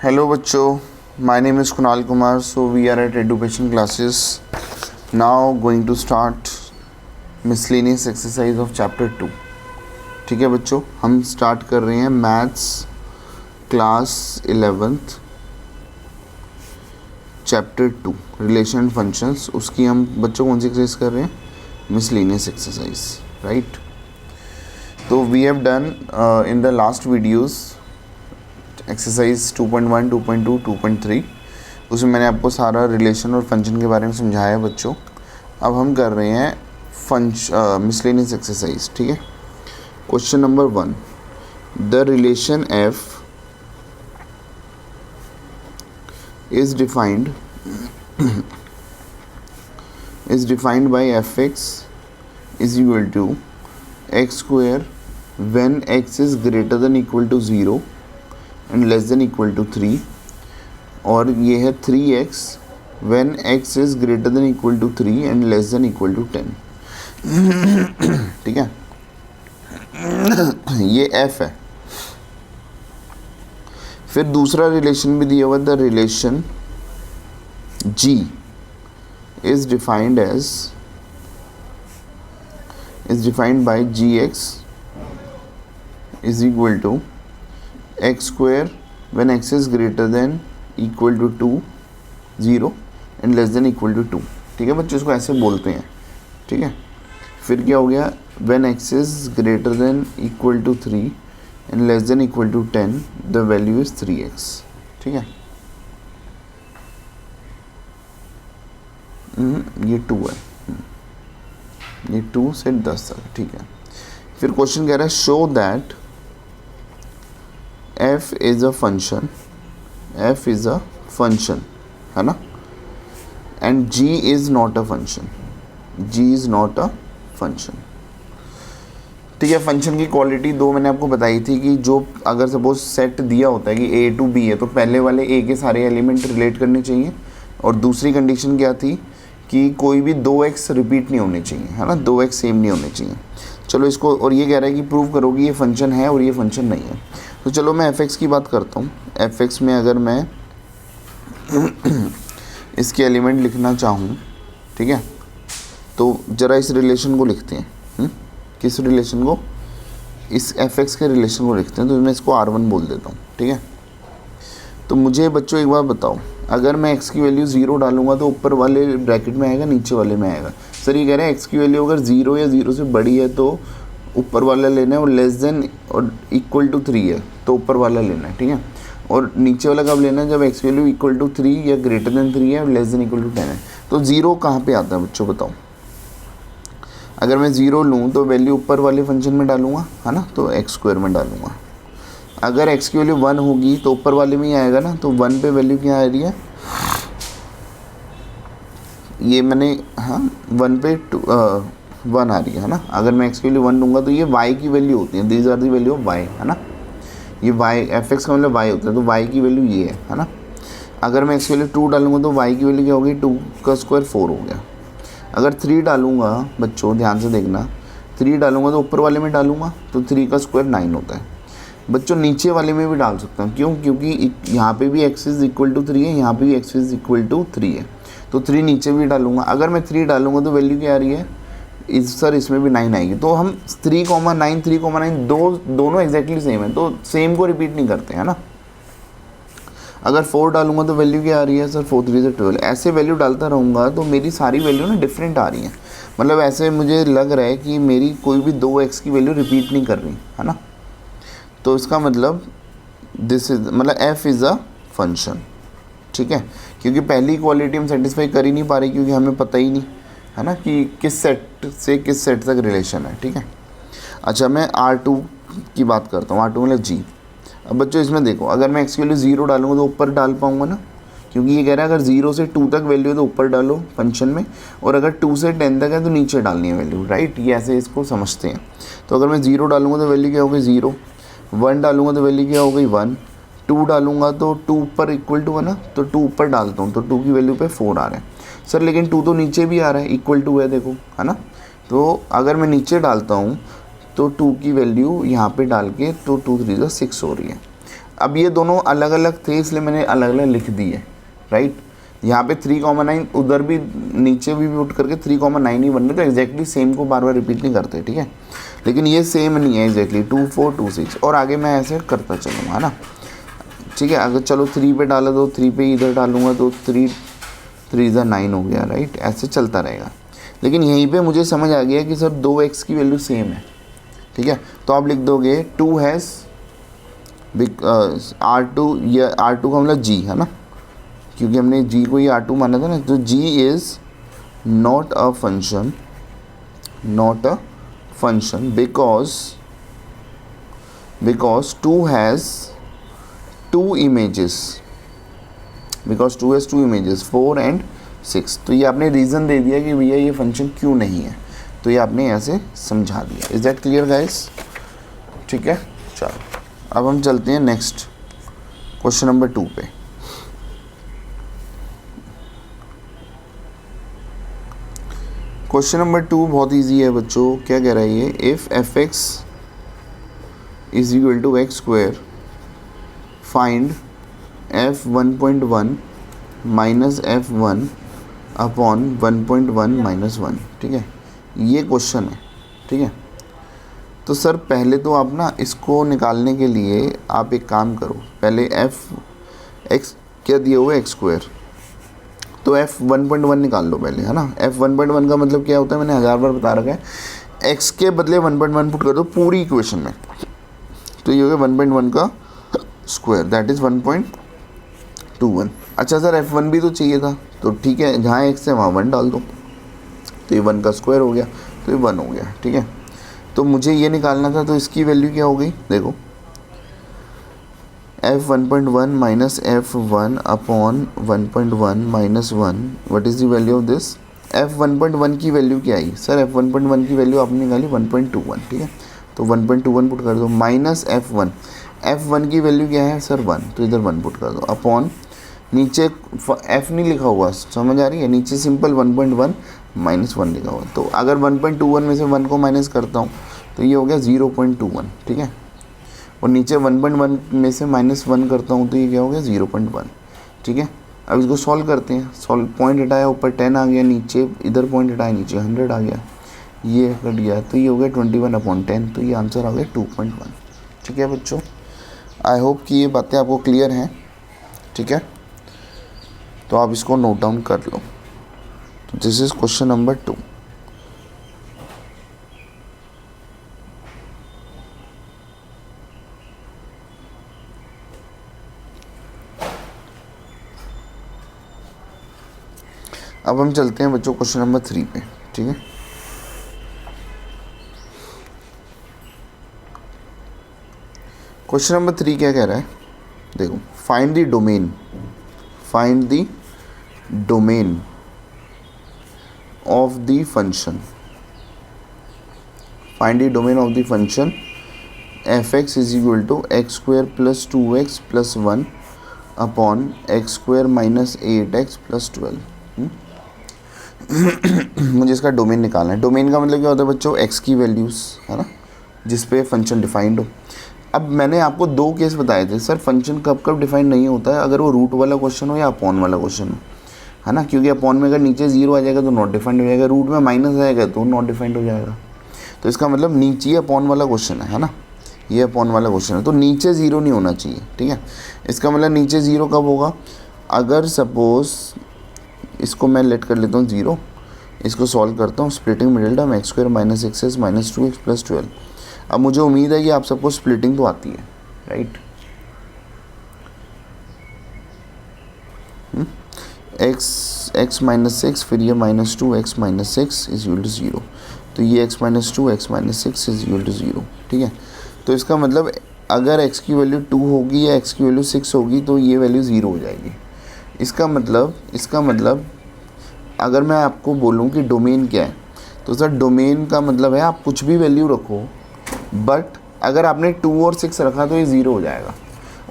Hello बच्चों, my name is Kunal Kumar. So we are at education classes. Now going to start miscellaneous exercise of chapter 2. ठीक है बच्चों, हम start कर रहे हैं maths class 11th chapter 2 relation functions. उसकी हम बच्चों कौन सी एक्सरसाइज कर रहे हैं? Miscellaneous exercise, right. तो we have done in the last videos exercise 2.1, 2.2, 2.3. उसमें मैंने आपको सारा रिलेशन और फंक्शन के बारे में समझाया है बच्चों. अब हम कर रहे हैं मिसलेनियस एक्सरसाइज. ठीक है. Question number 1, the relation F is defined by fx is equal to x square when x is greater than equal to 0 and less than equal to 3, और ये है 3x when x is greater than equal to 3 and less than equal to 10. ठीक है. ये f है. फिर दूसरा relation भी दिया हुआ, the relation g is defined by gx is equal to x square when x is greater than equal to 2, 0 and less than equal to 2. ठीक है बच्चों, इसको ऐसे बोलते हैं. ठीक है. फिर क्या हो गया, when x is greater than equal to 3 and less than equal to 10 the value is 3x. ठीक है. ये 2 है. ये 2 से 10 तक. ठीक है. फिर क्वेश्चन कह रहा है show that f is a function, है ना, and g is not a function. ठीक है. फंक्शन की क्वालिटी दो मैंने आपको बताई थी कि जो अगर सपोज सेट दिया होता है कि a to b है तो पहले वाले a के सारे एलिमेंट रिलेट करने चाहिए, और दूसरी कंडीशन क्या थी कि कोई भी 2x रिपीट नहीं होने चाहिए, है ना, 2x सेम नहीं होने चाहिए. चलो इसको, और ये कह रहा है कि प्रूव करो कि ये फंक्शन है और ये फंक्शन नहीं है. तो चलो मैं fx की बात करता हूँ. fx में अगर मैं इसके एलिमेंट लिखना चाहूँ, ठीक है, तो ज़रा इस रिलेशन को लिखते हैं. किस रिलेशन को? इस fx के रिलेशन को लिखते हैं. तो मैं इसको r1 बोल देता हूँ. ठीक है. तो मुझे बच्चों एक बार बताओ, अगर मैं x की वैल्यू 0 डालूंगा तो ऊपर वाले ब्रैकेट में आएगा, नीचे वाले में आएगा? सर ये कह रहे हैं x की वैल्यू अगर 0 या 0 से बड़ी है तो ऊपर वाला लेना है, और लेस देन और इक्वल टू 3 है तो ऊपर वाला लेना है. ठीक है. और नीचे वाला कब लेना है? जब x वैल्यू इक्वल टू 3 या ग्रेटर देन 3 है और लेस देन इक्वल टू 10 है. तो 0 कहाँ पे आता है बच्चों बताओ? अगर मैं 0 लूँ तो वैल्यू ऊपर वाले फंक्शन में डालूंगा, है ना, तो x स्क्वायर में डालूंगा. अगर x की वैल्यू 1 होगी तो ऊपर वाले में ही आएगा ना. तो 1 पे वैल्यू क्या आ रही है? ये मैंने 1 पे 1 आ रही है ना. अगर मैं x की वैल्यू 1 लूँगा तो ये y की वैल्यू होती है. These are the value of y, है ना. ये y fx का मतलब y होता है, तो y की वैल्यू ये है ना. अगर मैं x की वैल्यू 2 डालूंगा तो y की वैल्यू क्या होगी? 2 का स्क्वायर 4 हो गया. अगर 3 डालूंगा बच्चों, ध्यान से देखना, 3 डालूंगा तो ऊपर वाले में डालूंगा तो 3 का स्क्वायर 9 होता है. बच्चों नीचे वाले में भी डाल सकता हूँ. क्यों? क्योंकि यहाँ पे भी x इज़ इक्वल टू 3 है, यहाँ पे भी x इज़ इक्वल टू 3 है, तो 3 नीचे भी डालूंगा. अगर मैं 3 डालूंगा तो वैल्यू क्या आ रही है? सर इसमें भी 9 आएगी. तो हम 3,9 दोनों एग्जैक्टली सेम है, तो सेम को रिपीट नहीं करते, है ना. अगर 4 डालूंगा तो वैल्यू क्या आ रही है? सर 4 3 से 12. ऐसे वैल्यू डालता रहूँगा तो मेरी सारी वैल्यू ना डिफरेंट आ रही है. मतलब ऐसे मुझे लग रहा है कि मेरी कोई भी 2x की वैल्यू रिपीट नहीं कर रही, है ना. तो इसका मतलब f इज़ अ फंक्शन. ठीक है. क्योंकि पहली क्वालिटी हम सेटिस्फाई कर ही नहीं पा रही, क्योंकि हमें पता ही नहीं है ना कि किस सेट से किस सेट तक रिलेशन है. ठीक है. अच्छा, मैं R2 की बात करता हूँ. R2 मतलब g. अब बच्चों इसमें देखो, अगर मैं x की वैल्यू 0 डालूंगा तो ऊपर डाल पाऊंगा ना, क्योंकि ये कह रहा है अगर 0 से 2 तक वैल्यू है तो ऊपर डालो फंक्शन में, और अगर 2 से 10 तक है तो नीचे डालनी है वैल्यू, राइट. ये ऐसे इसको समझते हैं. तो अगर मैं 0 डालूंगा तो वैल्यू क्या होगी? 0. 1 डालूंगा तो वैल्यू क्या हो गई? 1. 2 डालूंगा तो 2 ऊपर इक्वल टू है ना, तो 2 ऊपर डालता हूँ तो 2 की वैल्यू पे 4 आ रहा है. सर लेकिन 2 तो नीचे भी आ रहा है, इक्वल टू है, देखो, है ना. तो अगर मैं नीचे डालता हूँ तो 2 की वैल्यू यहाँ पे डाल के तो 2 3 6 हो रही है. अब ये दोनों अलग अलग थे इसलिए मैंने अलग अलग लिख दिए, राइट। यहाँ पे 3,9 उधर भी नीचे भी पुट करके 3,9 ही बन रहे, तो एग्जैक्टली सेम को बार बार रिपीट नहीं करते, ठीक है। लेकिन ये सेम नहीं है एग्जैक्टली 2 4 2 6, और आगे मैं ऐसे करता चलूँगा, है ना, ठीक है। अगर चलो 3 पे डाला तो 3 पे इधर डालूंगा तो 3 3 9 हो गया, राइट। ऐसे चलता रहेगा। लेकिन यहीं पे मुझे समझ आ गया कि सर 2x की वैल्यू सेम है, ठीक है। तो आप लिख दोगे 2 हैज़ R2, ये R2 का मतलब g है ना, क्योंकि हमने g को ये R2 माना था ना, तो g is not a function, not a function because 2 has 2 images, because 2 has 2 images 4 and 6। तो ये आपने रीज़न दे दिया कि भैया ये फंक्शन क्यों नहीं है, तो ये आपने ऐसे समझा दिया। Is that clear guys? ठीक है, चलो अब हम चलते हैं नेक्स्ट क्वेश्चन नंबर 2 पे। क्वेश्चन नंबर 2 बहुत इजी है बच्चों। क्या कह रहा है ये, if fx is equal to x square find f1.1 minus f1 upon 1.1 minus 1, ठीक है। ये क्वेश्चन है, ठीक है। तो सर पहले तो आप ना इसको निकालने के लिए आप एक काम करो, पहले x क्या दिया हुआ है एक्स स्क्वायर, तो f1.1 निकाल लो पहले, है ना। f1.1 का मतलब क्या होता है मैंने 1000 बार बता रखा है, x के बदले 1.1 पुट कर दो पूरी इक्वेशन में, तो ये हो गया 1.1 का स्क्वायर, दैट इज़ 1.21। अच्छा सर f1 भी तो चाहिए था, तो ठीक है, जहाँ x है वहाँ 1 डाल दो, तो ये 1 का स्क्वायर हो गया, तो ये 1 हो गया, ठीक है। तो मुझे ये निकालना था, तो इसकी वैल्यू क्या हो गई, देखो f1.1 minus f1 upon 1.1 minus 1, what is the value of this. f1.1 की वैल्यू क्या आई सर, f1.1 की वैल्यू आपने निकाली 1.21, ठीक है। तो 1.21 पुट कर दो, माइनस f1 की वैल्यू क्या है सर 1, तो इधर 1 पुट कर दो, अपॉन नीचे f नहीं लिखा हुआ, समझ आ रही है, नीचे सिंपल 1.1 माइनस 1 लिखा हुआ। तो अगर 1.21 में से 1 को माइनस करता हूँ तो ये हो गया 0.21, ठीक है। और नीचे 1.1 में से माइनस 1 करता हूँ तो ये क्या हो गया 0.1, ठीक है। अब इसको सॉल्व करते हैं, सॉल्व, पॉइंट हटाया ऊपर 10 आ गया, नीचे इधर पॉइंट हटाया नीचे 100 आ गया, ये कट गया, तो ये हो गया 21/10, तो ये आंसर आ गया 2.1, ठीक है बच्चों। आई होप कि ये बातें आपको क्लियर हैं, ठीक है। तो आप इसको नोट डाउन कर लो। तो दिस इज क्वेश्चन नंबर 2। अब हम चलते हैं बच्चों क्वेश्चन नंबर 3 पे, ठीक है। क्वेश्चन नंबर 3 क्या कह रहा है, देखो, find the domain of the function, find the domain of the function f(x) is equal to x square plus 2x plus 1 upon x square minus 8x plus 12। मुझे इसका डोमेन निकालना है। डोमेन का मतलब क्या होता है बच्चों, x की वैल्यूज़, है ना, जिस पे फंक्शन डिफाइंड हो। अब मैंने आपको 2 केस बताए थे सर, फंक्शन कब कब डिफाइंड नहीं होता है, अगर वो रूट वाला क्वेश्चन हो या अपॉन वाला क्वेश्चन हो, है ना। क्योंकि अपॉन में अगर नीचे 0 आ जाएगा तो नॉट डिफाइंड हो जाएगा, रूट में माइनस आएगा तो नॉट डिफाइंड हो जाएगा। तो इसका मतलब नीचे अपॉन वाला क्वेश्चन है ना, ये अपॉन वाला क्वेश्चन है, तो नीचे 0 नहीं होना चाहिए, ठीक है। इसका मतलब नीचे 0 कब होगा, अगर सपोज़ इसको मैं लेट कर लेता हूँ 0, इसको सॉल्व करता हूँ, splitting middle term x square minus x minus 2x plus 12। अब मुझे उम्मीद है कि आप सबको स्प्लिटिंग तो आती है, राइट। एक्स माइनस 6, फिर ये minus 2 x minus 6 is equal to 0, तो ये x minus 2 x minus 6 is equal to 0, ठीक है। तो इसका मतलब अगर x की वैल्यू 2 होगी या x की वैल्यू 6 होगी तो ये वैल्यू 0 हो जाएगी। इसका मतलब अगर मैं आपको बोलूँ कि डोमेन क्या है, तो सर डोमेन का मतलब है आप कुछ भी वैल्यू रखो, बट अगर आपने 2 और 6 रखा तो ये 0 हो जाएगा,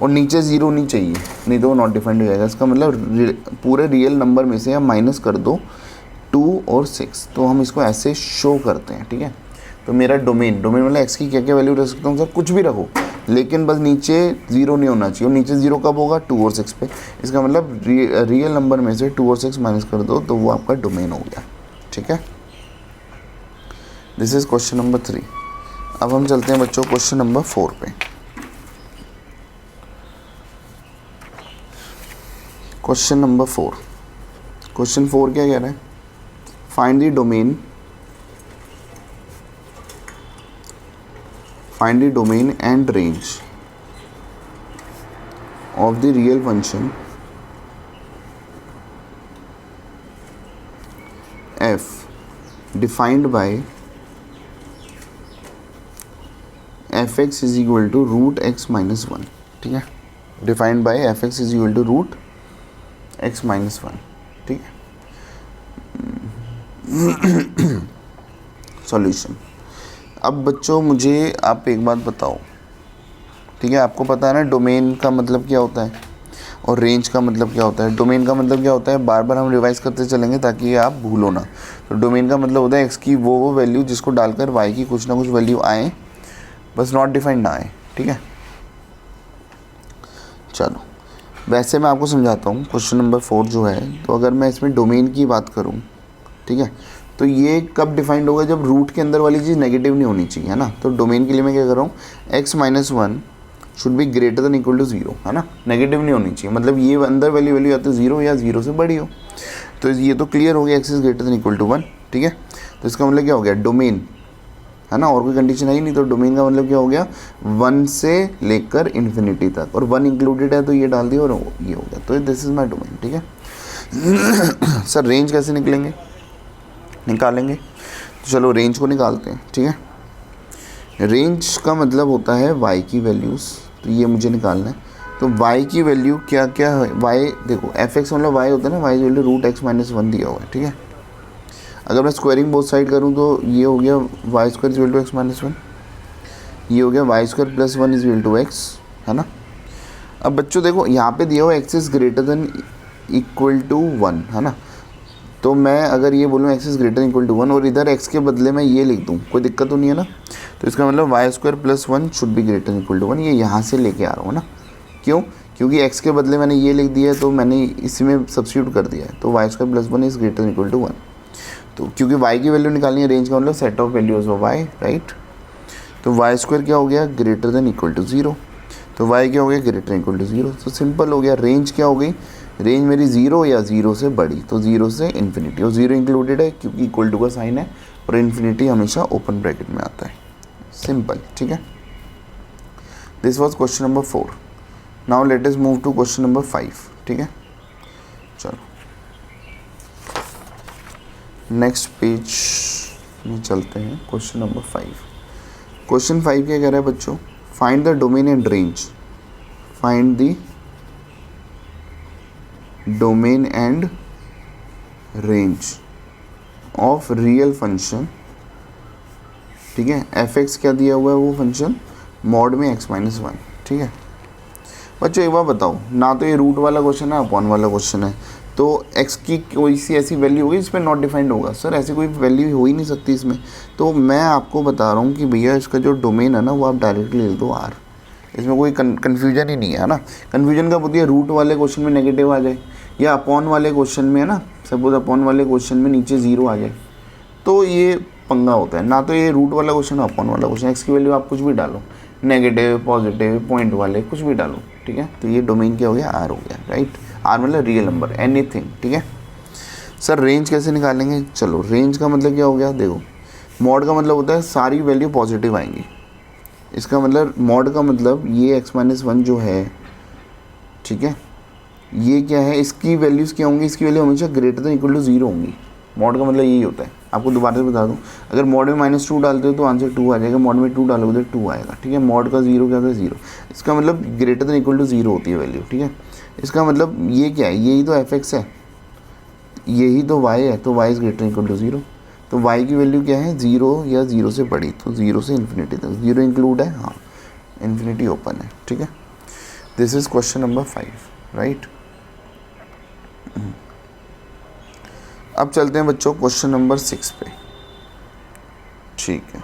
और नीचे 0 नहीं चाहिए, नहीं तो नॉट डिफाइंड हो जाएगा। इसका मतलब पूरे रियल नंबर में से आप माइनस कर दो 2 और 6, तो हम इसको ऐसे शो करते हैं, ठीक है। तो मेरा डोमेन मतलब x की क्या क्या वैल्यू रख सकता हूँ सर, कुछ भी रखो, लेकिन बस नीचे ज़ीरो नहीं होना चाहिए, और नीचे ज़ीरो कब होगा, 2 और 6 पे। इसका मतलब रियल नंबर में से 2 और 6 माइनस कर दो तो वो आपका डोमेन हो गया, ठीक है। This is question number 3। अब हम चलते हैं बच्चों क्वेश्चन नंबर 4 पे। क्वेश्चन नंबर 4, क्वेश्चन 4 क्या कह रहा है, find the domain, find the domain and range of the real function f defined by fx is equal to root x minus 1, ठीक है, defined bye fx is equal to root x minus 1, ठीक है। Solution. अब बच्चों मुझे आप एक बात बताओ, ठीक है, आपको पता है ना डोमेन का मतलब क्या होता है और रेंज का मतलब क्या होता है। डोमेन का मतलब क्या होता है, बार बार हम रिवाइज करते चलेंगे ताकि आप भूलो ना। तो डोमेन का मतलब होता है एक्स की वो वैल्यू जिसको डालकर वाई की कुछ ना कुछ वैल्यू आए, बस नॉट डिफाइंड ना आए, ठीक है। चलो वैसे मैं आपको समझाता हूँ क्वेश्चन नंबर 4 जो है, तो अगर मैं इसमें डोमेन की बात करूँ, ठीक है, तो ये कब डिफाइंड होगा, जब रूट के अंदर वाली चीज़ नेगेटिव नहीं होनी चाहिए, है ना। तो डोमेन के लिए मैं क्या कर रहा हूँ, x minus 1 should be greater than equal to 0, है ना, नेगेटिव नहीं होनी चाहिए, मतलब ये अंदर वैल्यू या तो 0 या 0 से बड़ी हो। तो ये तो क्लियर हो गया, x is greater than equal to 1, ठीक है। तो इसका मतलब क्या हो गया, डोमेन, है ना, और कोई कंडीशन है ही नहीं। तो डोमेन का मतलब क्या हो गया, 1 से लेकर इन्फिनिटी तक, और 1 इंक्लूडेड है तो ये डाल दिया और ये हो गया, तो दिस इज माई डोमेन, ठीक है। सर रेंज कैसे निकालेंगे, तो चलो रेंज को निकालते हैं, ठीक है। रेंज का मतलब होता है y की वैल्यूज़, तो ये मुझे निकालना है। तो y की वैल्यू क्या क्या है, y देखो fx मतलब y होता है ना, y is equal to root x minus 1 दिया हुआ है, ठीक है। अगर मैं स्क्वायरिंग बोथ साइड करूँ तो ये हो गया y square is equal to x minus 1, ये हो गया y square plus 1 is equal to x, है ना। अब बच्चों देखो यहाँ पे दिया हुआ x is greater than equal to 1, है ना। तो मैं अगर ये बोलूँ x is greater equal to 1 और इधर x के बदले मैं ये लिख दूँ, कोई दिक्कत तो नहीं है ना। तो इसका मतलब y square plus 1 should be greater equal to 1, ये यहाँ से लेके आ रहा हूँ ना। क्यों, क्योंकि x के बदले मैंने ये लिख दिया है तो मैंने इसी में सब्स्टिट्यूट कर दिया है। तो y square plus 1 is greater equal to 1। तो क्योंकि y की वैल्यू निकालनी है, रेंज का मतलब set of values of y, right. तो वाई स्क्वायर क्या हो गया, ग्रेटर देन इक्वल टू 0, तो y क्या हो गया, ग्रेटर इक्वल टू 0। तो सिंपल हो गया, रेंज क्या हो गई, रेंज मेरी 0 या 0 से बड़ी, तो 0 से इन्फिनिटी, और 0 इंक्लूडेड है क्योंकि इक्वल टू का साइन है, और इन्फिनिटी हमेशा ओपन ब्रैकेट में आता है, सिंपल, ठीक है। This was question number 4। Now let us move to question number 5, ठीक है। चलो नेक्स्ट पेज में चलते हैं, क्वेश्चन नंबर 5। क्वेश्चन 5 क्या कह रहा है बच्चों, find the domain and range, find the domain and range of real function, ठीक है। एफ एक्स क्या दिया हुआ है, वो फंक्शन मॉड में x माइनस 1, ठीक है। बच्चों एक बार बताओ, ना तो ये रूट वाला क्वेश्चन है, अपॉन वाला क्वेश्चन है, तो x की कोई सी ऐसी वैल्यू होगी जिसमें नॉट डिफाइंड होगा। सर ऐसी कोई वैल्यू हो ही नहीं सकती इसमें। तो मैं आपको बता रहा हूँ कि भैया इसका जो डोमेन है ना, वो आप डायरेक्टली ले दो r, इसमें कोई कन्फ्यूजन ही नहीं है ना। कन्फ्यूजन कब होती है, रूट वाले क्वेश्चन में नेगेटिव आ जाए, या अपॉन वाले क्वेश्चन में, है ना, सपोज अपॉन वाले क्वेश्चन में नीचे 0 आ जाए, तो ये पंगा होता है। ना तो ये रूट वाला क्वेश्चन है, अपॉन वाला क्वेश्चन, एक्स की वैल्यू आप कुछ भी डालो, नेगेटिव पॉजिटिव पॉइंट वाले कुछ भी डालो, ठीक है। तो ये डोमेन क्या हो गया, आर हो गया, राइट। आर मतलब रियल नंबर, एनीथिंग, ठीक है। सर रेंज कैसे निकालेंगे, चलो रेंज का मतलब क्या हो गया, देखो मॉड का मतलब होता है सारी वैल्यू पॉजिटिव आएंगी। इसका मतलब मॉड का मतलब ये x माइनस 1 जो है, ठीक है, ये क्या है, इसकी वैल्यूज़ क्या होंगी, इसकी वैल्यू हमेशा ग्रेटर देन इक्वल टू 0 होंगी। मॉड का मतलब यही होता है। आपको दोबारा से बता दूं, अगर मॉड में -2 डालते हो तो आंसर 2 आ जाएगा, मॉड में 2 डालोगे तो 2 आएगा, ठीक है। मॉड का 0 क्या होता है, 0। इसका मतलब ग्रेटर देन इक्वल टू 0 होती है वैल्यू, ठीक है। इसका मतलब ये क्या है, यही तो एफ एक्स है, यही तो y है, तो y is greater equal to 0। तो y की वैल्यू क्या है, 0 या 0 से बड़ी, तो 0 से इन्फिनिटी तक, 0 इंक्लूड है, हाँ, इन्फिनिटी ओपन है, ठीक है। This is question number 5, right. अब चलते हैं बच्चों क्वेश्चन नंबर 6 पे, ठीक है।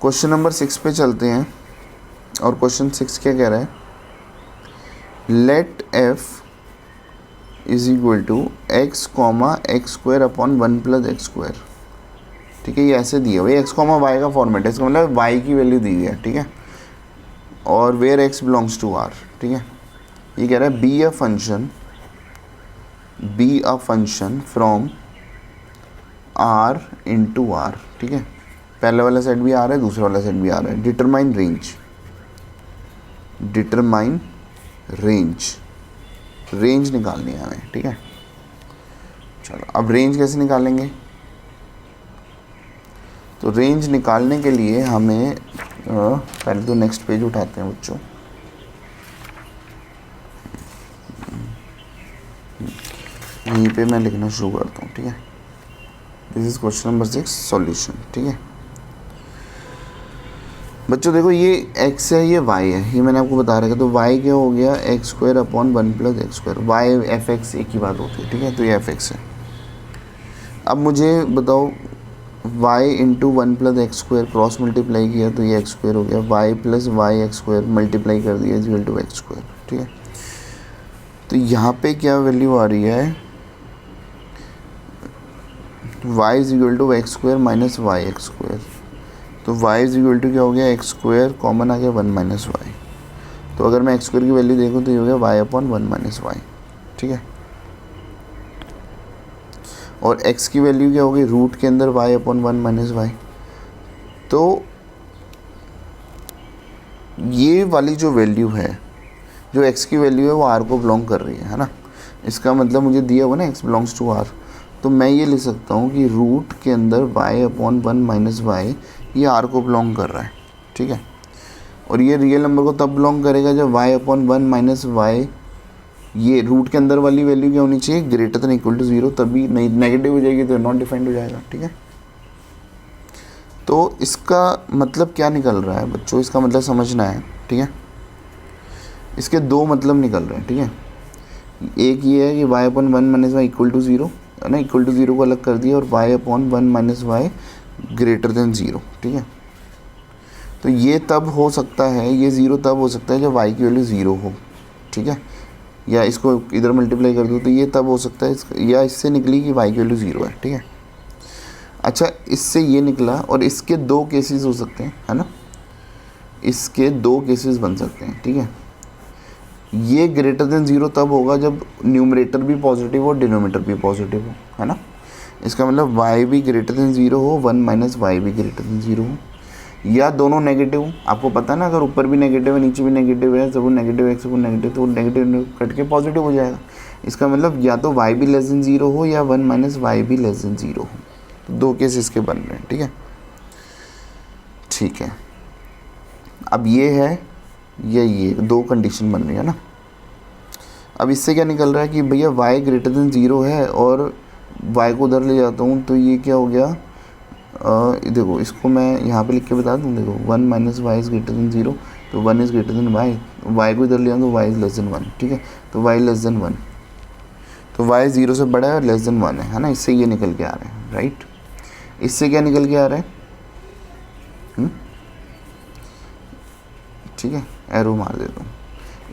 क्वेश्चन नंबर 6 पे चलते हैं और क्वेश्चन 6 क्या कह रहा है, let f is equal to x comma x square upon 1 plus x square. ठीक है, ये ऐसे दिया हुआ है, एक्स कॉमा वाई का फॉर्मेट है, इसका मतलब वाई की वैल्यू दी हुई है। ठीक है, और where x belongs to R. ठीक है, ये कह रहा है be a function from R into R. ठीक है, पहले वाला सेट भी आ रहा है, दूसरा वाला सेट भी आ रहा है। डिटरमाइन रेंज निकालनी है हमें। ठीक है, चलो अब रेंज कैसे निकालेंगे, तो रेंज निकालने के लिए हमें पहले तो नेक्स्ट पेज उठाते हैं बच्चों। यहीं पे मैं लिखना शुरू करता हूँ। ठीक है, this is question number 6 solution. ठीक है बच्चों, देखो ये x है, ये y है, ये मैंने आपको बता रखा। तो y क्या हो गया, x square upon 1 plus x square. Y f x एक ही बात होती है। ठीक है, तो ये एफ एक्स है। अब मुझे बताओ y into 1 plus x square cross multiply किया तो ये एक्स स्क्वायर हो गया, y plus y x square multiply कर दिया is equal to x square. ठीक है, तो यहाँ पे क्या वैल्यू आ रही है, y is equal to x square minus y x square. तो y इज इक्वल टू क्या हो गया, एक्स स्क्वायर कॉमन आ गया 1 माइनस वाई। तो अगर मैं एक्स स्क्वायर की वैल्यू देखूँ तो ये हो गया y अपॉन 1 माइनस वाई। ठीक है, और x की वैल्यू क्या होगी, रूट के अंदर y अपॉन 1 माइनस वाई। तो ये वाली जो वैल्यू है, जो x की वैल्यू है वो r को बिलोंग कर रही है ना। इसका मतलब मुझे दिया हुआ ना x बिलोंग्स टू r, तो मैं ये लिख सकता हूँ कि रूट के अंदर y अपॉन 1 माइनस वाई ये r को बिलोंग कर रहा है। ठीक है, और ये रियल नंबर को तब बिलोंग करेगा जब y अपॉन 1 माइनस वाई, ये रूट के अंदर वाली वैल्यू क्या होनी चाहिए, ग्रेटर देन इक्वल टू 0, तभी नहीं नेगेटिव हो जाएगी तो नॉट डिफाइंड हो जाएगा। ठीक है, तो इसका मतलब क्या निकल रहा है बच्चों, इसका मतलब समझना है। ठीक है, इसके दो मतलब निकल रहे हैं। ठीक है, एक ये है कि y upon 1 minus y equal to 0 है ना, इक्वल टू 0 को अलग कर दिया, और y upon 1 minus y greater than 0। ठीक है, तो ये तब हो सकता है, ये 0 तब हो सकता है जब y की वैल्यू 0 हो। ठीक है, या इसको इधर मल्टीप्लाई कर दो तो ये तब हो सकता है, या इससे निकली कि y की वैल्यू 0 है। ठीक है, अच्छा इससे ये निकला, और इसके दो केसेस हो सकते हैं है ना, इसके दो केसेस बन सकते हैं। ठीक है, ये ग्रेटर देन 0 तब होगा जब न्यूमरेटर भी पॉजिटिव हो, डिनोमिनेटर भी पॉजिटिव हो, है ना। इसका मतलब y भी ग्रेटर देन 0 हो, 1 माइनस वाई भी ग्रेटर देन 0 हो, या दोनों नेगेटिव हो। आपको पता है ना, अगर ऊपर भी नेगेटिव है नीचे भी नेगेटिव है, सब नेगेटिव है सब नेगेटिव, तो नेगेटिव कट के पॉजिटिव हो जाएगा। इसका मतलब या तो y भी लेस देन 0 हो या 1 माइनस वाई भी लेस देन 0 हो। तो दो केस इसके बन रहे हैं। ठीक है, ठीक है, अब ये है ये दो कंडीशन बन रही है ना। अब इससे क्या निकल रहा है कि भैया y ग्रेटर देन 0 है, और y को उधर ले जाता हूँ तो ये क्या हो गया, देखो इसको मैं यहाँ पे लिख के बता दूँ। देखो 1 minus y is greater than 0, तो 1 इज़ ग्रेटर देन y को इधर ले जाऊँ तो y इज़ लेस देन 1। ठीक है, तो y लेस देन 1, तो y 0 से बड़ा है और लेस देन 1 है ना। इससे ये निकल के आ रहा है, राइट। इससे क्या निकल के आ रहा है, ठीक है, एरो मार देता हूँ।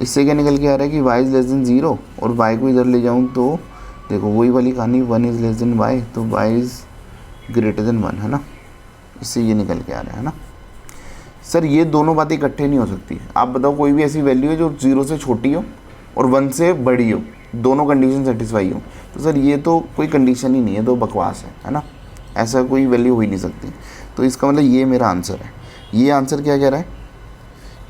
इससे क्या निकल के आ रहा है कि y इज़ लेस देन 0, और y को इधर ले जाऊँ तो देखो वही वाली कहानी, 1 इज़ लेस देन y, तो y इज़ ग्रेटर देन 1 है ना। इससे ये निकल के आ रहा है ना। सर ये दोनों बातें इकट्ठे नहीं हो सकती। आप बताओ कोई भी ऐसी वैल्यू है जो 0 से छोटी हो और 1 से बड़ी हो, दोनों कंडीशन सेटिस्फाई हो, तो सर ये तो कोई कंडीशन ही नहीं है, तो बकवास है ना। ऐसा कोई वैल्यू हो ही नहीं सकती। तो इसका मतलब ये मेरा आंसर है। ये आंसर क्या कह रहा है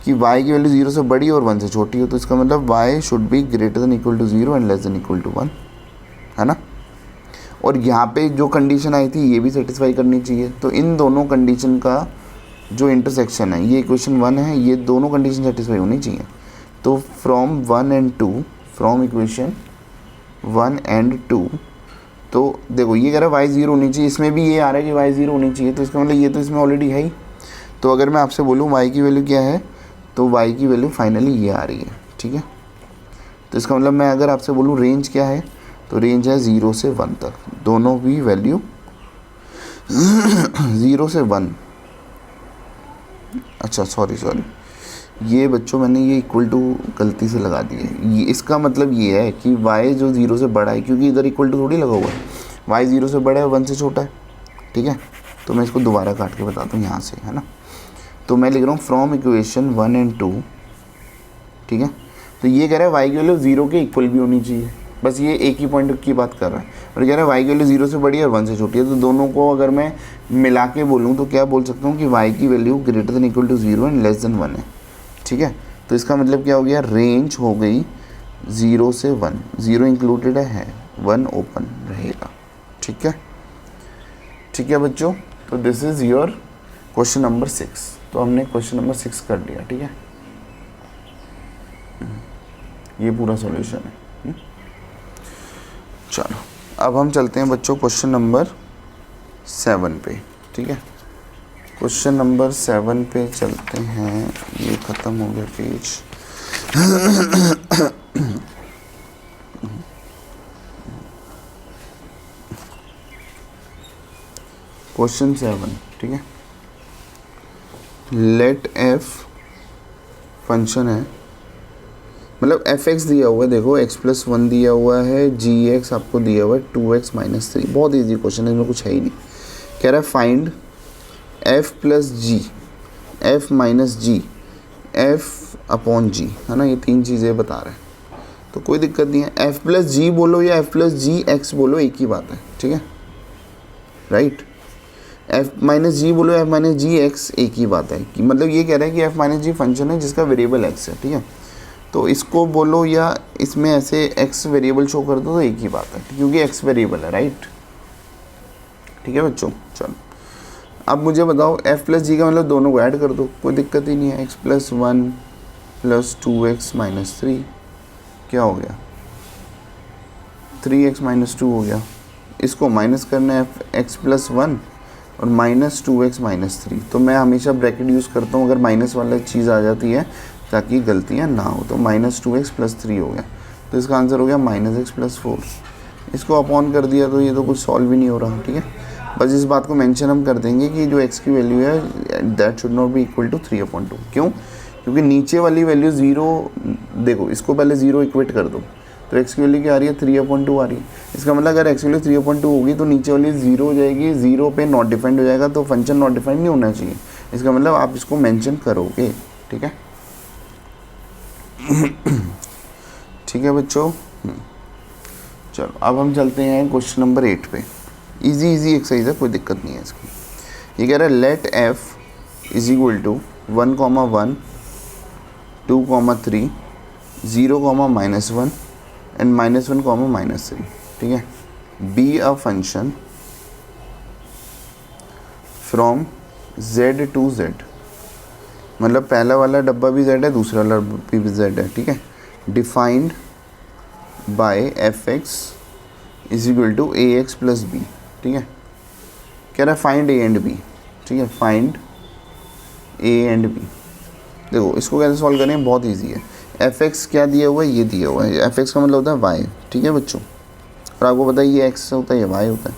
कि y की वैल्यू 0 से बड़ी और 1 से छोटी हो, तो इसका मतलब y should be greater than equal to 0 and less than equal to 1, है ना। और यहाँ पे जो कंडीशन आई थी ये भी सेटिस्फाई करनी चाहिए। तो इन दोनों कंडीशन का जो इंटरसेक्शन है, ये इक्वेशन 1 है, ये दोनों कंडीशन सेटिस्फाई होनी चाहिए। तो from 1 and 2, from equation 1 and 2, तो देखो ये कह रहा है y 0 होनी चाहिए, इसमें भी ये आ रहा है कि y 0 होनी चाहिए, तो इसका मतलब ये तो इसमें ऑलरेडी है ही। तो अगर मैं आपसे बोलूँ y की वैल्यू क्या है, तो y की वैल्यू फाइनली ये आ रही है। ठीक है, तो इसका मतलब मैं अगर आपसे बोलूँ रेंज क्या है, तो रेंज है 0 से 1 तक, दोनों भी वैल्यू 0 से 1 अच्छा सॉरी ये बच्चों मैंने ये इक्वल टू गलती से लगा दी है। ये इसका मतलब ये है कि y जो 0 से बड़ा है, क्योंकि इधर इक्वल टू थोड़ी लगा हुआ है, y 0 से बड़ा है 1 से छोटा है, ठीक है। तो मैं इसको दोबारा काट के बताता हूँ यहाँ से, है ना। तो मैं लिख रहा हूँ फ्रॉम इक्वेशन 1 एंड 2, ठीक है। तो ये कह रहा है y की वैल्यू 0 के इक्वल भी होनी चाहिए, बस ये एक ही पॉइंट की बात कर रहा है। और कह रहा है y की वैल्यू 0 से बड़ी है और 1 से छोटी है। तो दोनों को अगर मैं मिला के बोलूँ तो क्या बोल सकता हूँ कि y की value greater than equal to 0 and less than 1 है, ठीक है। तो इसका मतलब क्या हो गया, रेंज हो गई 0 से 1, 0 इंक्लूडेड है, 1 ओपन रहेगा, ठीक है। ठीक है बच्चों, तो this is your question number 6। तो हमने क्वेश्चन नंबर 6 कर लिया, ठीक है। ये पूरा सॉल्यूशन है। चलो अब हम चलते हैं बच्चों क्वेश्चन नंबर 7 पे, ठीक है। क्वेश्चन नंबर 7 पे चलते हैं। ये ख़त्म हो गया पेज। क्वेश्चन 7, ठीक है। लेट एफ फंक्शन है, मतलब एफ एक्स दिया हुआ है, देखो एक्स प्लस 1 दिया हुआ है, जी एक्स आपको दिया हुआ है 2x माइनस 3। बहुत ईजी क्वेश्चन है, इसमें कुछ है ही नहीं। कह रहा है फाइंड एफ प्लस जी, एफ माइनस जी, एफ अपॉन जी, है ना। ये तीन चीज़ें बता रहे हैं, तो कोई दिक्कत नहीं है। एफ प्लस जी बोलो या एफ प्लस जी एक्स बोलो, एक ही बात है, ठीक है, राइट। एफ माइनस जी बोलो, एफ माइनस जी एक्स, एक ही बात है। कि मतलब ये कह रहा है कि एफ माइनस जी फंक्शन है जिसका वेरिएबल एक्स है, ठीक है। तो इसको बोलो या इसमें ऐसे एक्स वेरिएबल शो कर दो, तो एक ही बात है, क्योंकि एक्स वेरिएबल है, राइट। ठीक है बच्चों, चलो अब मुझे बताओ एफ प्लस जी का मतलब दोनों को ऐड कर दो, कोई दिक्कत ही नहीं है। X plus 1 plus 2x minus 3 क्या हो गया, 3x माइनस 2 हो गया। इसको माइनस करना है एक्स प्लस 1 और माइनस 2x माइनस 3। तो मैं हमेशा ब्रैकेट यूज़ करता हूँ अगर माइनस वाला चीज़ आ जाती है, ताकि गलतियाँ ना हो। तो माइनस 2x प्लस 3 हो गया, तो इसका आंसर हो गया माइनस एक्स प्लस 4। इसको अपॉन कर दिया, तो ये तो कुछ सॉल्व ही नहीं हो रहा, ठीक है। बस इस बात को मेंशन हम कर देंगे कि जो x की वैल्यू है that should not be equal to 3/2। क्यों, क्योंकि नीचे वाली वैल्यू 0, देखो इसको पहले 0 इक्वेट कर दो, तो x की वैल्यू क्या आ रही है, 3/2 आ रही है। इसका मतलब अगर x की वैल्यू 3/2 होगी तो नीचे वाली 0 हो जाएगी, 0 पे नॉट डिफाइंड हो जाएगा, तो फंक्शन नॉट डिफाइंड नहीं होना चाहिए। इसका मतलब आप इसको मेंशन करोगे, ठीक है। ठीक है बच्चों, चलो अब हम चलते हैं क्वेश्चन नंबर 8 पे। इजी एक्सरसाइज है, कोई दिक्कत नहीं है इसकी। ये कह रहा है let f is equal to 1,1 2,3 0,-1 and -1, -3, ठीक है। Be a function from z to z, मतलब पहला वाला डब्बा भी z है, दूसरा वाला भी z है, ठीक है। Defined by f x is equal to a x plus b, ठीक है। कह रहा है फाइंड ए एंड बी, ठीक है, फाइंड ए एंड बी। देखो इसको कैसे सॉल्व करें, बहुत इजी है। एफ एक्स क्या दिया हुआ है, ये दिया हुआ है। एफ एक्स का मतलब होता है वाई, ठीक है बच्चों। और आपको पता है ये एक्स होता है, ये वाई होता है,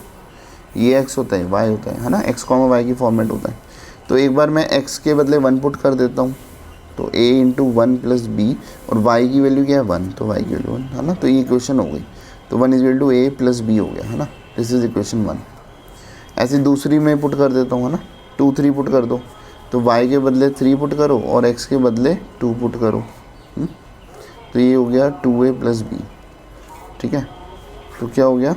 ये एक्स होता है, वाई होता है ना। एक्स कॉमा वाई की फॉर्मेट होता है। तो एक बार मैं एक्स के बदले 1 पुट कर देता हूँ, तो a इंटू 1 प्लस बी, और y की वैल्यू क्या है 1, तो y की वैल्यू 1 है ना। तो ये इक्वेशन हो गई, तो 1 is equal to a plus b हो गया, है ना। This is equation 1। ऐसे दूसरी में पुट कर देता हूँ, है ना, 2 3 पुट कर दो, तो y के बदले 3 पुट करो और x के बदले 2 पुट करो, तो ये हो गया 2a प्लस बी, ठीक है। तो क्या हो गया,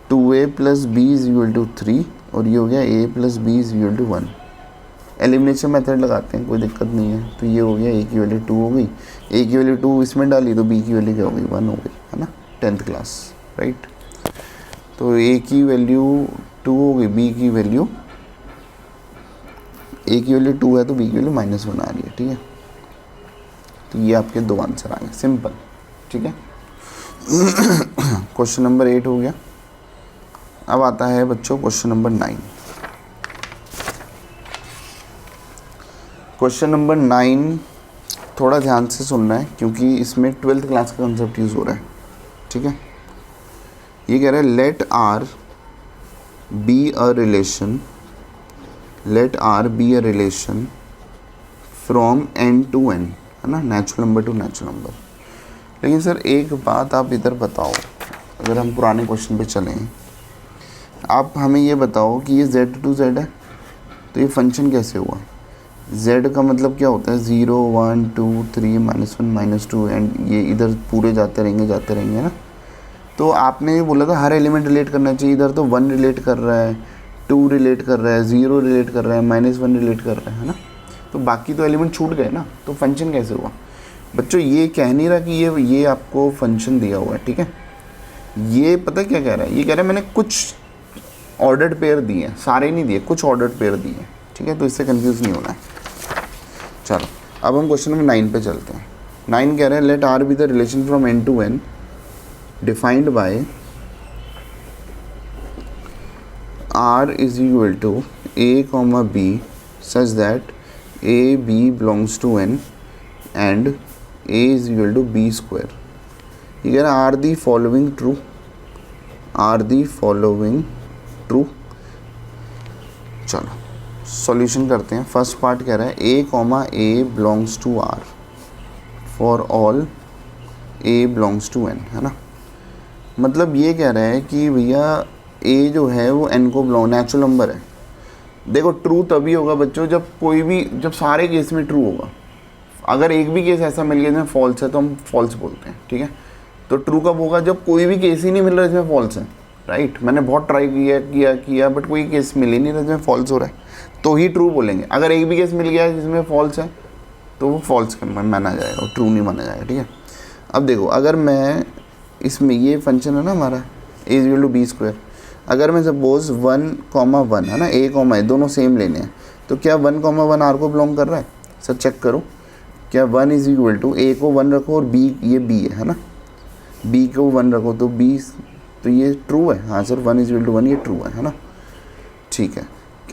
2a plus b is equal to 3, और ये हो गया a plus b is equal to 1। Elimination method लगाते हैं, कोई दिक्कत नहीं है। तो ये हो गया a की वैल्यू 2 हो गई, a की वैल्यू 2 इसमें डाली, तो b की वैल्यू क्या हो गई 1 हो गई, है ना, 10th क्लास, राइट। तो a की वैल्यू 2 हो गई, b की वैल्यू, a की वैल्यू 2 है तो b की वैल्यू -1 आ रही है, ठीक है। तो ये आपके 2 आंसर आ गए, सिंपल, ठीक है। क्वेश्चन नंबर 8 हो गया। अब आता है बच्चों क्वेश्चन नंबर 9। क्वेश्चन नंबर 9 थोड़ा ध्यान से सुनना है, क्योंकि इसमें 12th क्लास का कंसेप्ट यूज़ हो रहा है, ठीक है। ये कह रहा है let R be a relation let R be a relation from N to N, है ना, natural number to natural number. लेकिन सर एक बात आप इधर बताओ, अगर हम पुराने क्वेश्चन पे चलें, आप हमें ये बताओ कि ये z टू z है, तो ये फंक्शन कैसे हुआ? z का मतलब क्या होता है? 0 1 2 3 -1 -2 एंड ये इधर पूरे जाते रहेंगे ना। तो आपने ये बोला था हर एलिमेंट रिलेट करना चाहिए, इधर तो 1 रिलेट कर रहा है, 2 रिलेट कर रहा है, 0 रिलेट कर रहा है, -1 रिलेट कर रहा है ना। तो बाकी तो एलिमेंट छूट गए ना, तो फंक्शन कैसे हुआ? बच्चों ये कह नहीं रहा कि ये आपको फंक्शन दिया हुआ है, ठीक है। ये पता क्या कह रहा है? ये कह रहा है मैंने कुछ ऑर्डर्ड पेयर दिए हैं, सारे नहीं दिए, कुछ ऑर्डर्ड पेयर दिए हैं, ठीक है। तो इससे कंफ्यूज नहीं होना है। चलो अब हम क्वेश्चन नंबर 9 पे चलते हैं। 9 कह रहे हैं let R be the relation from N to N defined by R is equal to A comma B such that A B belongs to N and A is equal to B square. ये कह रहा है are the following true, are the following true. चलो solution करते हैं। First part कह रहा है A comma A belongs to R for all A belongs to N, है ना। मतलब ये कह रहा है कि भैया ए जो है वो एन को बिलोंग, नेचुरल नंबर है। देखो ट्रू तभी होगा बच्चों जब सारे केस में ट्रू होगा। अगर एक भी केस ऐसा मिल गया जिसमें फॉल्स है तो हम फॉल्स बोलते हैं, ठीक है। तो ट्रू कब होगा? जब कोई भी केस ही नहीं मिल रहा जिसमें फॉल्स है, राइट। मैंने बहुत ट्राई किया बट कोई केस मिल ही नहीं रहा जिसमें फॉल्स हो रहा है, तो ही ट्रू बोलेंगे। अगर एक भी केस मिल गया जिसमें फॉल्स है तो वो फॉल्स माना जाएगा, वो ट्रू नहीं माना जाएगा, ठीक है। अब देखो अगर मैं इसमें ये फंक्शन है ना हमारा ए इक्वल टू बी स्क्वायर, अगर मैं सपोज 1,1 है ना, ए कॉमा है, दोनों सेम लेने हैं, तो क्या 1,1 आर को बिलोंग कर रहा है? सर चेक करो, क्या 1 इज इक्वल टू ए को 1 रखो और बी ये बी है ना, बी को 1 रखो तो बी, तो ये ट्रू है। हाँ सर 1 इज इक्वल टू 1 ये ट्रू है ना, ठीक है।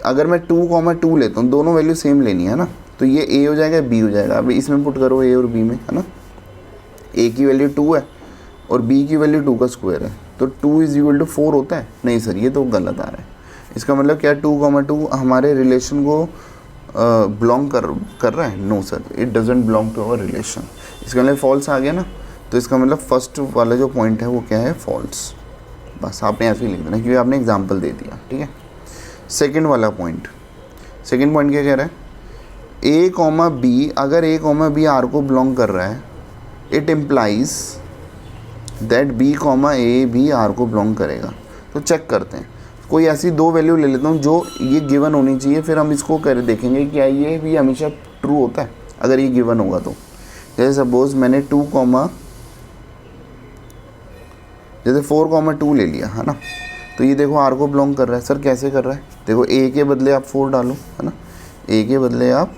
अगर मैं 2,2 लेता हूँ, दोनों वैल्यू सेम लेनी है ना, तो ये ए हो जाएगा बी हो जाएगा। अब इसमें पुट करो ए और बी में, है ना। ए की वैल्यू 2 है और बी की वैल्यू 2 का स्क्वायर है, तो 2 इज इक्वल टू 4 होता है? नहीं सर ये तो गलत आ रहा है। इसका मतलब क्या 2,2 हमारे रिलेशन को बिलोंग कर रहा है? No sir it doesn't belong to our relation. इसका मतलब फॉल्स आ गया ना, तो इसका मतलब फर्स्ट वाला जो पॉइंट है वो क्या है? फॉल्स। बस आपने ऐसे ही लिख देना क्योंकि आपने एग्जाम्पल दे दिया, ठीक है। सेकंड वाला पॉइंट, सेकंड पॉइंट क्या कह रहा है? ए कॉमा बी, अगर ए कॉमा बी आर को बिलोंग कर रहा है, it implies that B comma A भी आर को बिलोंग करेगा। तो चेक करते हैं, कोई ऐसी दो वैल्यू ले लेता हूँ जो ये गिवन होनी चाहिए, फिर हम इसको कर देखेंगे क्या ये भी हमेशा ट्रू होता है अगर ये गिवन होगा तो। जैसे सपोज मैंने 4,2 ले लिया, है ना, तो ये देखो आर को बिलोंग कर रहा है। सर कैसे कर रहा है? देखो ए के बदले आप 4 डालो, है ना, ए के बदले आप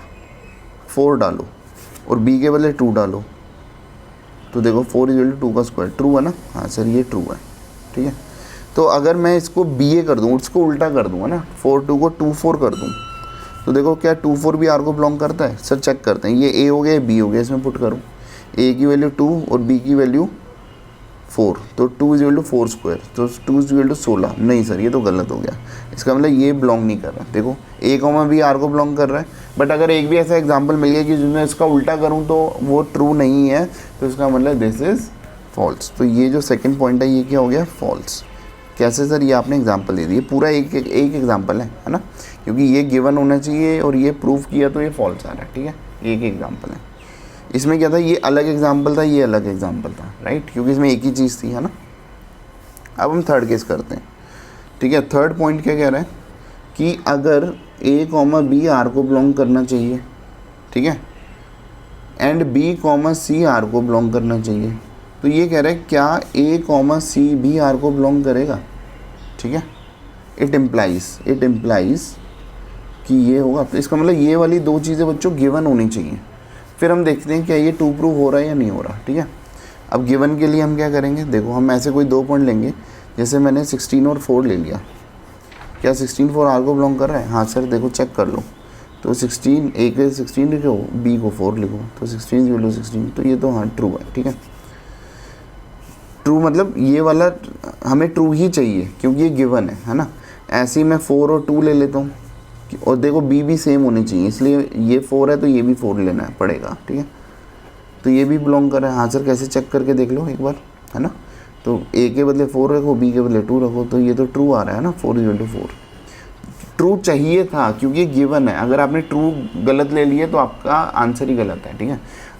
4 डालो और बी के बदले 2 डालो, तो देखो 4 इक्वल टू 2 का स्क्वायर, ट्रू है ना। हाँ सर ये ट्रू है, ठीक है। तो अगर मैं इसको बी ए कर दूँ, उसको उल्टा कर दूँ, है ना, 4,2 को 2,4 कर दूँ, तो देखो क्या 2,4 भी आर को बिलोंग करता है? सर चेक करते हैं, ये ए हो गया बी हो गया, इसमें पुट करूँ, ए की वैल्यू 2 और बी की वैल्यू 4, तो 2 इज इक्वल टू 4 स्क्वायर, तो 2 इज इक्वल टू 16। नहीं सर ये तो गलत हो गया, इसका मतलब ये बिलोंग नहीं कर रहा। देखो ए कॉमा बी आर को बिलोंग कर रहा है, बट अगर एक भी ऐसा एग्जांपल मिल गया कि जिसमें इसका उल्टा करूं तो वो ट्रू नहीं है, तो इसका मतलब दिस इज़ फॉल्स। तो ये जो सेकंड पॉइंट है ये क्या हो गया? फॉल्स। कैसे सर? ये आपने एग्जाम्पल दे दिए, पूरा एक एग्जाम्पल है ना, क्योंकि ये गिवन होना चाहिए और ये प्रूफ किया तो ये फॉल्स आ रहा है, ठीक है। एक एग्जाम्पल है, इसमें क्या था, ये अलग एग्जाम्पल था, ये अलग एग्जाम्पल था, राइट, क्योंकि इसमें एक ही चीज़ थी, है ना। अब हम थर्ड केस करते हैं, ठीक है। थर्ड पॉइंट क्या कह रहा है कि अगर ए कॉमा बी आर को बिलोंग करना चाहिए, ठीक है, and b comma c R को बिलोंग करना चाहिए, तो ये कह रहा है क्या ए कॉमा सी भी आर को बिलोंग करेगा, ठीक है। इट इम्प्लाइज कि ये होगा, तो इसका मतलब ये वाली दो चीज़ें बच्चों गिवन होनी चाहिए। फिर हम देखते हैं क्या ये ट्रू प्रूव हो रहा है या नहीं हो रहा, ठीक है। अब गिवन के लिए हम क्या करेंगे? देखो हम ऐसे कोई 2 पॉइंट लेंगे, जैसे मैंने 16 और 4 ले लिया, क्या 16 4 आर को बिलोंग कर रहा है? हाँ सर देखो चेक कर लो, तो 16 ए के 16 लिखो, बी को 4 लिखो, तो 16 16, तो ये तो हाँ ट्रू है, ठीक है। ट्रू मतलब ये वाला हमें ट्रू ही चाहिए क्योंकि ये गिवन है ना। ऐसे ही मैं 4 और 2 ले लेता हूँ, और देखो बी भी सेम होनी चाहिए, इसलिए ये 4 है तो ये भी 4 लेना पड़ेगा, ठीक है। तो ये भी बिलोंग कर रहा है। हाँ सर कैसे चेक करके देख लो एक बार, है ना। तो ए के बदले 4 रखो, बी के बदले 2 रखो, तो ये तो ट्रू आ रहा है ना, 4 ट्रू चाहिए था क्योंकि गिवन है। अगर आपने ट्रू गलत ले लिया तो आपका आंसर ही गलत है, ठीक है।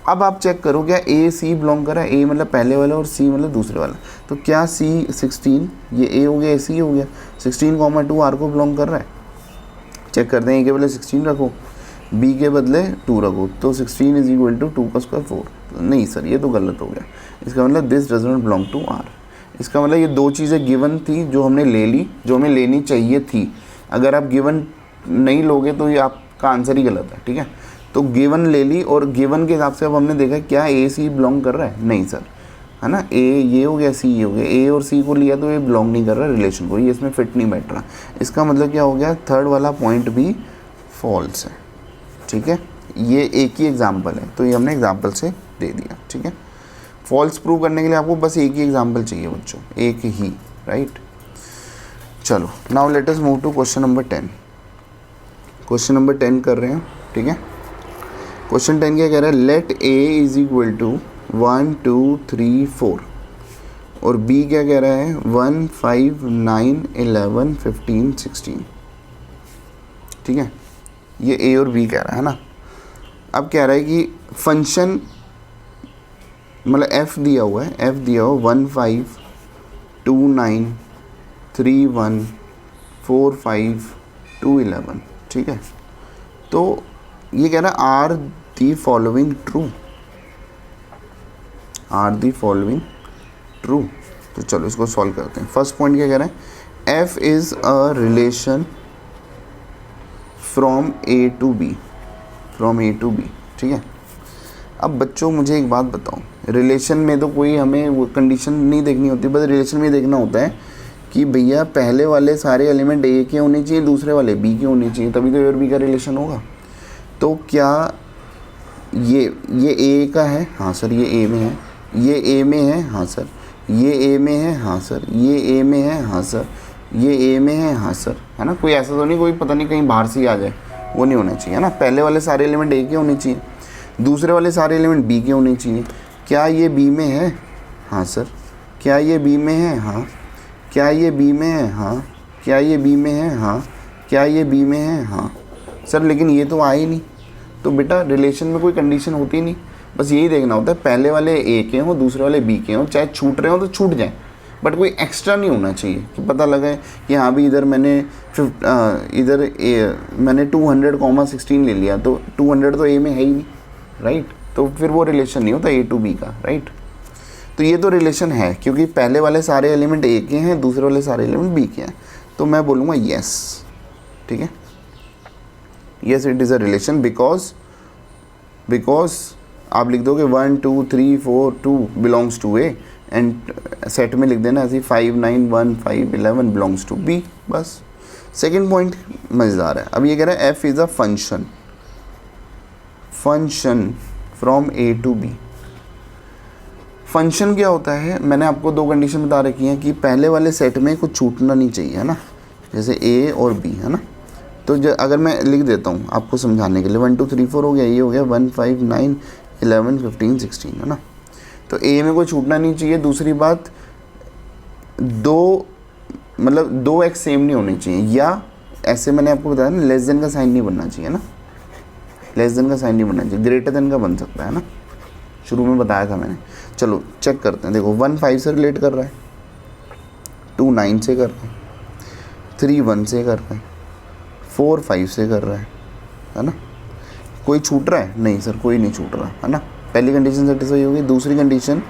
अब आप चेक करो क्या ए सी बिलोंग कर रहा है, ए मतलब पहले वाला और सी मतलब दूसरे वाला। तो क्या सी 16 ये ए हो गया, ए सी हो गया, 16,2 आर को बिलोंग कर रहा है। चेक करते हैं, ए के बदले 16 रखो, बी के बदले 2 रखो, तो 16 इज इक्वल टू 2 का स्क्वायर 4। नहीं सर ये तो गलत हो गया। इसका मतलब this does not belong to R. इसका मतलब ये दो चीज़ें गिवन थी जो हमने ले ली, जो हमें लेनी चाहिए थी। अगर आप गिवन नहीं लोगे तो ये आपका आंसर ही गलत है, ठीक है। तो गिवन ले ली और गिवन के हिसाब से अब हमने देखा क्या ए सी बिलोंग कर रहा है, नहीं सर, है ना। ए ये हो गया, सी ये हो गया, ए और सी को लिया तो ये बिलोंग नहीं कर रहा रिलेशन को, ये इसमें फिट नहीं बैठ रहा। इसका मतलब क्या हो गया, थर्ड वाला पॉइंट भी फॉल्स है, ठीक है। ये एक ही एग्जाम्पल है तो ये हमने एग्जाम्पल से दे दिया, ठीक है। फॉल्स प्रूव करने के लिए आपको बस एक ही एग्जाम्पल चाहिए बच्चों, एक ही, राइट। चलो now let us move to question number 10। Question number 10 कर रहे हैं, ठीक है। क्वेश्चन 10 क्या कह रहा है, let a is equal to 1 2 3 4 और बी क्या कह रहा है 1 5 9 11 15 16, ठीक है। ये ए और बी कह रहा है ना। अब कह रहा है कि फंक्शन मतलब एफ दिया हुआ है, एफ दिया हुआ 1 5 2 9 3 1 4 5 2 11, ठीक है। तो ये कह रहा है are the following true, are the following true. तो चलो इसको सॉल्व करते हैं। फर्स्ट पॉइंट क्या कह रहा है, f is a relation from A to B, from A to B, ठीक है। अब बच्चों मुझे एक बात बताओ, रिलेशन में तो कोई हमें वो कंडीशन नहीं देखनी होती, बस रिलेशन में देखना होता है कि भैया पहले वाले सारे एलिमेंट ए के होने चाहिए, दूसरे वाले बी के होने चाहिए, तभी तो ए और बी का रिलेशन होगा। तो क्या ये ए का है, हाँ सर ये ए में है, ये ए में है, हाँ सर ये ए में है, हाँ सर ये ए में है, हाँ सर ये ए में है, हाँ सर, है ना। कोई ऐसा तो नहीं कोई पता नहीं कहीं बाहर से ही आ जाए, वो नहीं होना चाहिए, है ना। पहले वाले सारे एलिमेंट ए के होने चाहिए, दूसरे वाले सारे एलिमेंट बी के होने चाहिए। क्या ये बी में है, हाँ सर। क्या ये बी में है, हाँ। क्या ये बी में है, हाँ। क्या ये बी में है, हाँ। क्या ये बी में है, हाँ सर। लेकिन ये तो आए ही नहीं, तो बेटा रिलेशन में कोई कंडीशन होती नहीं, बस यही देखना होता है पहले वाले ए के हों दूसरे वाले बी के हों, चाहे छूट रहे हो तो छूट जाए, बट कोई एक्स्ट्रा नहीं होना चाहिए कि पता लगे कि हाँ भी इधर मैंने मैंने 200,16 ले लिया तो 200 तो ए में है ही नहीं, राइट। तो फिर वो रिलेशन नहीं होता ए टू बी का, राइट। तो ये तो रिलेशन है क्योंकि पहले वाले सारे एलिमेंट ए के हैं, दूसरे वाले सारे एलिमेंट बी के हैं, तो मैं बोलूँगा येस, ठीक है। Yes it is a relation because आप लिख दोगे 1 2 3 4 2 belongs to A and set में लिख देना ऐसे 5 9 1 5 11 बिलोंग्स टू बी, बस। सेकेंड पॉइंट मज़ेदार है। अब ये कह रहा है f is a function from A to B. Function क्या होता है, मैंने आपको दो कंडीशन बता रखी हैं कि पहले वाले सेट में कुछ छूटना नहीं चाहिए, है ना, जैसे ए और बी, है ना। तो अगर मैं लिख देता हूँ आपको समझाने के लिए 1 2 3 4 हो गया, ये हो गया 1 5 9 11 15 16, है ना। तो ए में कोई छूटना नहीं चाहिए। दूसरी बात दो एक्स सेम नहीं होने चाहिए, या ऐसे मैंने आपको बताया ना लेस देन का साइन नहीं बनना चाहिए ना, लेस देन का साइन नहीं बनना चाहिए, ग्रेटर देन का बन सकता है ना, शुरू में बताया था मैंने। चलो चेक करते हैं, देखो 1 5 से रिलेट कर रहा है, 2 9 से कर रहा है, 3 1 से कर रहा है, 4 5 से कर रहा है ना। कोई छूट रहा है, नहीं सर कोई नहीं छूट रहा, है ना। पहली कंडीशन सेटिस्फाई होगी। दूसरी कंडीशन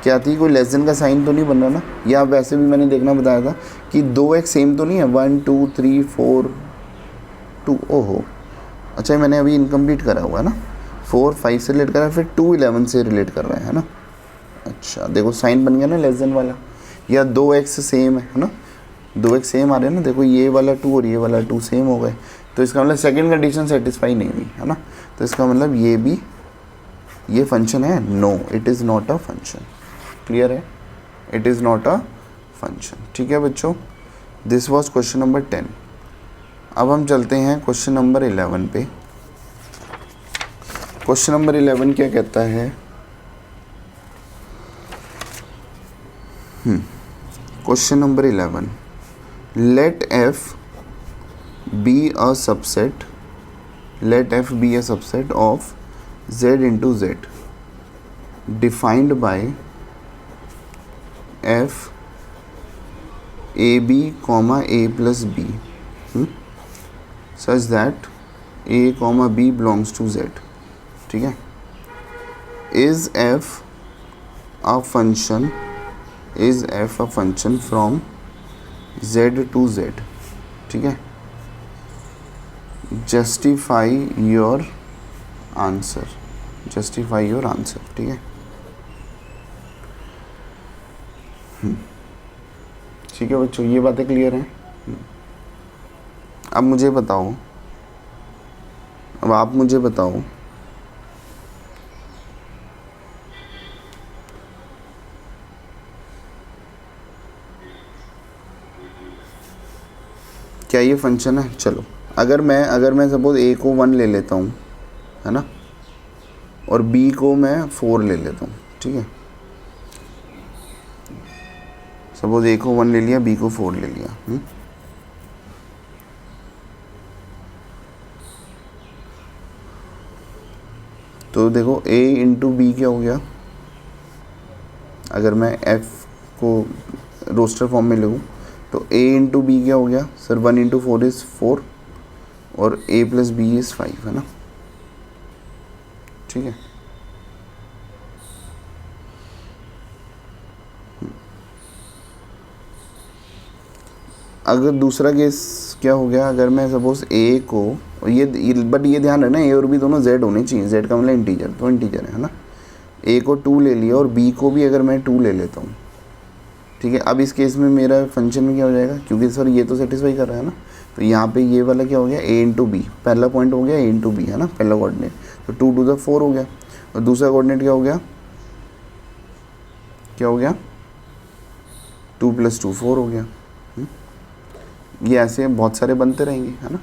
क्या थी, कोई लेस देन का साइन तो नहीं बन रहा ना, या वैसे भी मैंने देखना बताया था कि 2x सेम तो नहीं है, 1 2 3 4 2, ओहो अच्छा मैंने अभी इनकम्प्लीट करा हुआ है ना, 4 5 से रिलेट कर रहा है, फिर 2 11 से रिलेट कर रहा है ना। अच्छा देखो साइन बन गया ना लेस देन वाला, या 2x सेम है ना, 2x सेम आ रहे हैं ना, देखो ये वाला 2 और ये वाला 2 सेम हो गए, तो इसका मतलब सेकंड कंडीशन सेटिस्फाई नहीं हुई, है ना। तो इसका मतलब ये फंक्शन है, no it is not a function. Clear है, it is not a function, ठीक है बच्चों। This was question number 10। अब हम चलते हैं क्वेश्चन नंबर 11 पे। क्वेश्चन नंबर 11 क्या कहता है? Question number 11, let f be a subset, let f be a subset of z into z defined by f a b comma a plus b such that a comma b belongs to z। ठीक है, is f a function from z to z। ठीक है, justify your answer, ठीक है। ठीक है बच्चों, ये बातें क्लियर हैं। अब मुझे बताओ, अब आप मुझे बताओ क्या ये फंक्शन है? चलो, अगर मैं सपोज ए को 1 ले लेता हूँ, है ना, और बी को मैं 4 ले लेता हूँ। ठीक है, सपोज ए को 1 ले लिया, बी को 4 ले लिया। तो देखो a इंटू बी क्या हो गया, अगर मैं f को रोस्टर फॉर्म में लूँ तो a इंटू बी क्या हो गया सर? 1 इंटू 4 इज़ 4 और a प्लस बी इज़ 5, है ना। ठीक है, अगर दूसरा केस क्या हो गया, अगर मैं सपोज a को, बट ये ध्यान रखना a और b दोनों z होने चाहिए, z का मतलब इंटीजर, तो इंटीजर है ना। a को 2 ले लिया और b को भी अगर मैं 2 ले लेता हूँ। ठीक है, अब इस केस में मेरा फंक्शन में क्या हो जाएगा, क्योंकि सर ये तो सेटिस्फाई कर रहा है ना, तो यहाँ पे ये वाला क्या हो गया, a इंटू बी, पहला पॉइंट हो गया a इंटू बी, है ना, पहला कोऑर्डिनेट, तो 2 टू द 4 हो गया। और दूसरा कोऑर्डिनेट क्या हो गया, 2 प्लस 2 4 हो गया। ये ऐसे बहुत सारे बनते रहेंगे, है ना।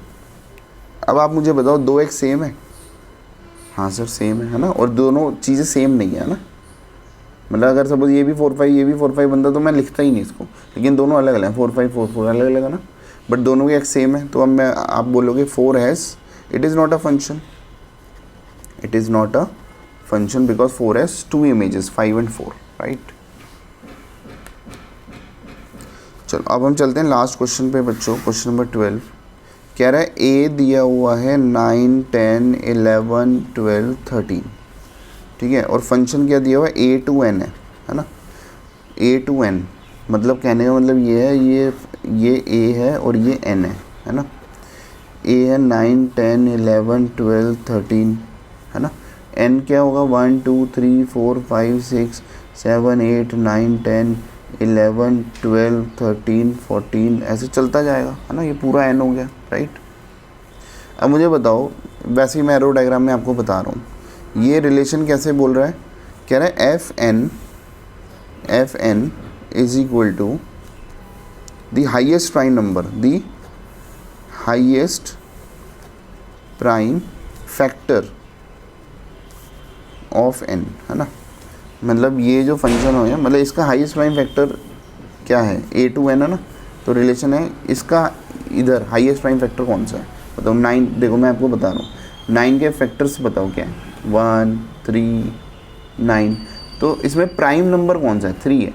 अब आप मुझे बताओ 2x सेम है? हाँ सर सेम है ना, और दोनों चीज़ें सेम नहीं है ना। मतलब अगर सपोज ये भी 4 5 ये भी 4 5 बनता तो मैं लिखता ही नहीं इसको, लेकिन दोनों अलग अलग हैं, 4 5 4 4 अलग अलग है ना, बट दोनों के x सेम है। तो अब आप बोलोगे 4 has, it is not a function, because 4 has 2 images 5 and 4, right. चलो अब हम चलते हैं लास्ट क्वेश्चन पे बच्चों, क्वेश्चन नंबर 12 कह रहा है a दिया हुआ है 9 10 11 12 13। ठीक है, और फंक्शन क्या दिया हुआ है, a to n है ना, a to n, मतलब कहने का मतलब ये है, ये a है और ये n है ना। a है 9 10 11 12 13, है ना। n क्या होगा, 1 2 3 4 5 6 7 8 9 10 11 12 13 14 ऐसे चलता जाएगा, है ना। ये पूरा n हो गया, राइट। अब मुझे बताओ, वैसे ही मैं एरो डायग्राम में आपको बता रहा हूँ, ये रिलेशन कैसे बोल रहा है, कह रहा है f n is equal to the highest prime number, the highest prime factor of n, है ना। मतलब ये जो फंक्शन हो गया, मतलब इसका हाईएस्ट प्राइम फैक्टर क्या है, a to n है ना, तो रिलेशन है इसका, इधर हाईएस्ट प्राइम फैक्टर कौन सा है बताओ। 9, देखो मैं आपको बता रहा हूँ 9 के फैक्टर्स बताओ क्या है, 1 3 9, तो इसमें प्राइम नंबर कौन सा है, 3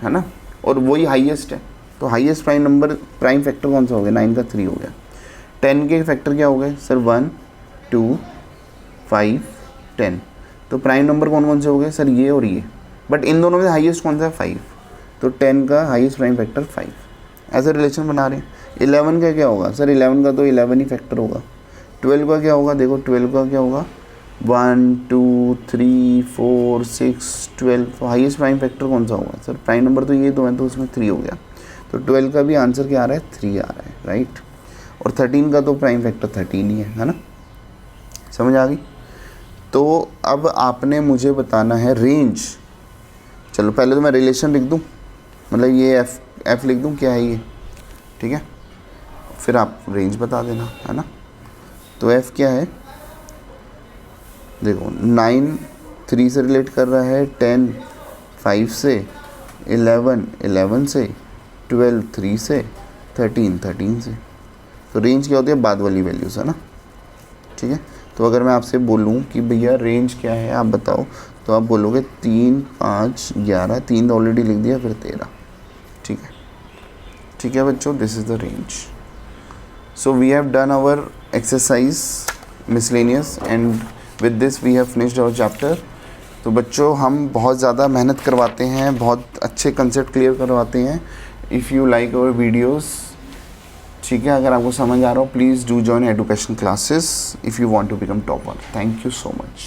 है ना, और वही हाईएस्ट है, तो highest prime number, prime factor कौन सा हो गया, 9 का 3 हो गया। 10 के फैक्टर क्या हो गए सर, 1 2 5 10, तो प्राइम नंबर कौन कौन से हो गए सर, ये और ये, बट इन दोनों में हाईएस्ट कौन सा है, 5, तो 10 का हाईएस्ट प्राइम फैक्टर 5, ऐसे रिलेशन बना रहे हैं। 11 का क्या होगा सर, 11 का तो 11 ही फैक्टर होगा। 12 का क्या होगा, देखो 12 का क्या होगा, 1 2 3 4 6 12, तो हाईएस्ट प्राइम फैक्टर कौन सा होगा सर, प्राइम नंबर तो ये दो है, तो उसमें 3 हो गया, तो 12 का भी आंसर क्या आ रहा है, 3 आ रहा है, राइट। और 13 का तो प्राइम फैक्टर 13 ही है ना, समझ आ गई। तो अब आपने मुझे बताना है रेंज। चलो पहले तो मैं रिलेशन लिख दूँ, मतलब ये एफ लिख दूँ, क्या है ये, ठीक है। फिर आप रेंज बता देना, है ना। तो f क्या है, देखो 9 3 से रिलेट कर रहा है, 10 5 से, 11 11 से, 12 3 से, 13 13 से। तो रेंज क्या होती है, बाद वाली वैल्यूज़, है ना, ठीक है। तो अगर मैं आपसे बोलूँ कि भैया रेंज क्या है आप बताओ, तो आप बोलोगे 3 5 11, 3 ऑलरेडी लिख दिया, फिर 13, ठीक है। ठीक है बच्चों, this is the range. So we have done our exercise miscellaneous and with this we have finished our chapter. तो बच्चों हम बहुत ज़्यादा मेहनत करवाते हैं, बहुत अच्छे कंसेप्ट क्लियर करवाते हैं। If you like our videos, ठीक है, अगर आपको समझ आ रहा हो, please do join education classes if you want to become topper. Thank you so much.